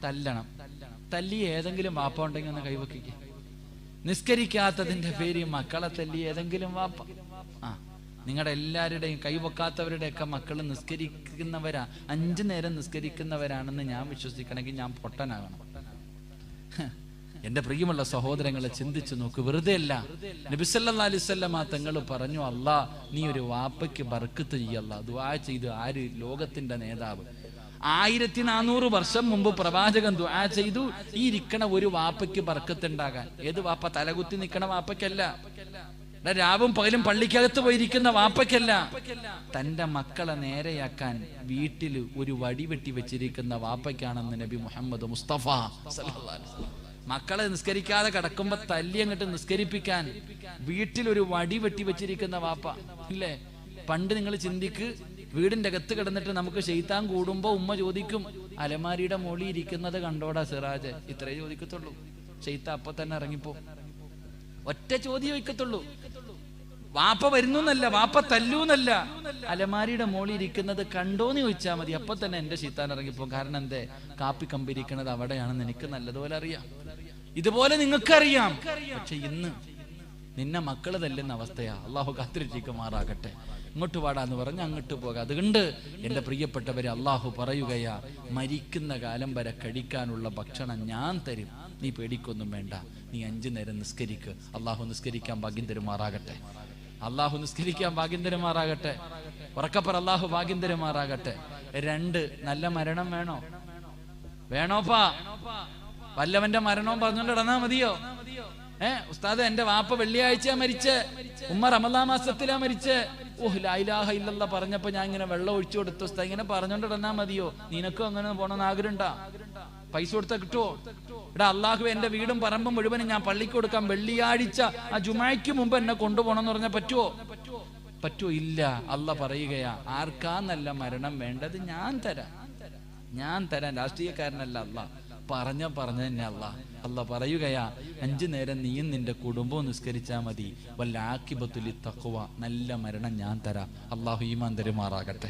തല്ലണം. തല്ലി ഏതെങ്കിലും വാപ്പ ഉണ്ടെങ്കിൽ ഒന്ന് കൈവക്കിക്ക. നിസ്കരിക്കാത്തതിന്റെ പേര് മക്കളെ തല്ലി ഏതെങ്കിലും വാപ്പ, നിങ്ങളുടെ എല്ലാവരുടെയും കൈവക്കാത്തവരുടെയൊക്കെ മക്കൾ നിസ്കരിക്കുന്നവരാ, 5 നേരം നിസ്കരിക്കുന്നവരാണെന്ന് ഞാൻ വിശ്വസിക്കണമെങ്കിൽ ഞാൻ പൊട്ടനാകണം. എന്റെ പ്രിയമുള്ള സഹോദരങ്ങളെ, ചിന്തിച്ചു നോക്ക്. വെറുതെ അല്ല. നബി സല്ലല്ലാഹു അലൈഹി വസല്ലം തങ്ങൾ പറഞ്ഞു, അല്ലാ നീ ഒരു വാപ്പയ്ക്ക് ബർക്കത്ത് ചെയ്യല്ല. ദുആ ചെയ്തു. ആര്? ലോകത്തിന്റെ നേതാവ്. 1400 വർഷം മുമ്പ് പ്രവാചകൻ ദുആ ചെയ്തു, ഈ ഇരിക്കണ ഒരു വാപ്പയ്ക്ക് ബർക്കത്ത് ഉണ്ടാകാൻ. ഏത് വാപ്പ? തലകുത്തി നിൽക്കണ വാപ്പയ്ക്കല്ല, രാവും പകലും പള്ളിക്കകത്ത് പോയിരിക്കുന്ന വാപ്പയ്ക്കല്ല, തന്റെ മക്കളെ നേരെയാക്കാൻ വീട്ടിൽ ഒരു വടി വെട്ടി വെച്ചിരിക്കുന്ന വാപ്പയ്ക്കാണെന്ന് നബി മുഹമ്മദ് മുസ്തഫ സല്ലല്ലാഹു അലൈഹി വസല്ലം. മക്കളെ നിസ്കരിക്കാതെ കിടക്കുമ്പോ തല്ലി അങ്ങോട്ട് നിസ്കരിപ്പിക്കാൻ വീട്ടിൽ ഒരു വടി വെട്ടി വെച്ചിരിക്കുന്ന വാപ്പ ഇല്ലേ? പണ്ട് നിങ്ങൾ ചിന്തിക്ക്, വീടിന്റെ അകത്ത് കിടന്നിട്ട് നമുക്ക് ശൈത്താൻ കൂടുമ്പോ ഉമ്മ ചോദിക്കും, അലമാരിയുടെ മോളി ഇരിക്കുന്നത് കണ്ടോടാ സിറാജ്? ഇത്രേ ചോദിക്കത്തുള്ളൂ. ശൈത്താൻ അപ്പൊ തന്നെ ഇറങ്ങിപ്പോ. ഒറ്റ ചോദ്യം വയ്ക്കത്തുള്ളൂ. വാപ്പ വരുന്നല്ല, വാപ്പ തല്ലൂന്നല്ല, അലമാരിയുടെ മോളിൽ ഇരിക്കുന്നത് കണ്ടോന്ന് ചോദിച്ചാൽ മതി. അപ്പൊ തന്നെ എന്റെ ശൈത്താൻ ഇറങ്ങിപ്പോ. കാരണം എന്തേ? കാപ്പി കമ്പിരിക്കുന്നത് അവിടെയാണെന്ന് എനിക്ക് നല്ലതുപോലെ അറിയാം. ഇതുപോലെ നിങ്ങൾക്കറിയാം. പക്ഷെ ഇന്ന് നിന്നെ മക്കള് തല്ലുന്ന അവസ്ഥയാ. അള്ളാഹു കാത്തിരിക്കുമാറാകട്ടെ. ഇങ്ങോട്ട് പാടാന്ന് പറഞ്ഞ് അങ്ങോട്ട് പോകാം. അതുകൊണ്ട് എന്റെ പ്രിയപ്പെട്ടവരെ, അള്ളാഹു പറയുകയാ, മരിക്കുന്ന കാലം വരെ കഴിക്കാനുള്ള ഭക്ഷണം ഞാൻ തരും, നീ പേടിക്കൊന്നും വേണ്ട, നീ 5 നേരം നിസ്കരിക്ക്. അള്ളാഹു നിസ്കരിക്കാൻ ഭാഗ്യം തരുമാറാകട്ടെ. അള്ളാഹു നിസ്കരിക്കാൻ ഭാഗ്യം തരുമാറാകട്ടെ. ഉറക്കപ്പറ, അള്ളാഹു ഭാഗ്യം തരുമാറാകട്ടെ. 2 നല്ല മരണം വേണോ? വേണോപ്പാ? വല്ലവന്റെ മരണവും പറഞ്ഞോണ്ട് ഇടന്നാ മതിയോ? ഉസ്താദ്, എന്റെ വാപ്പ വെള്ളിയാഴ്ച മരിച്ച്, ഉമ്മ റമദാൻ മാസത്തിലാ മരിച്ച്, ലാ ഇലാഹ ഇല്ലല്ലാഹ് പറഞ്ഞപ്പോ ഞാൻ ഇങ്ങനെ വെള്ളം ഒഴിച്ചു കൊടുത്തു ഉസ്താദ്, ഇങ്ങനെ പറഞ്ഞോണ്ട് ഇടന്നാ മതിയോ? നിനക്കും അങ്ങനെ പോണെന്ന് ആഗ്രഹമുണ്ടാ? പൈസ കൊടുത്താൽ കിട്ടുവോ? എടാ, അള്ളാഹു എന്റെ വീടും പറമ്പും മുഴുവനും ഞാൻ പള്ളിക്ക് കൊടുക്കാം, വെള്ളിയാഴ്ച ആ ജുമായ്ക്ക് മുമ്പ് എന്നെ കൊണ്ടുപോകണം എന്ന് പറഞ്ഞാൽ പറ്റുവോ? പറ്റുവോ? ഇല്ല. അള്ളാഹ് പറയുകയാ, ആർക്കാ നല്ല മരണം വേണ്ടത്? ഞാൻ തരാം, ഞാൻ തരാം. രാഷ്ട്രീയക്കാരനല്ല അള്ളാഹ്. പറഞ്ഞ തന്നെ അള്ളാഹ് പറയുകയാ, 5 നേരം നീയും നിന്റെ കുടുംബവും നിസ്കരിച്ചാൽ മതി. വല്ല ആഖിബത്തുൽ തഖ്വ, നല്ല മരണം ഞാൻ തരാം. അള്ളാഹു ഈമാൻ തരുമാറാകട്ടെ.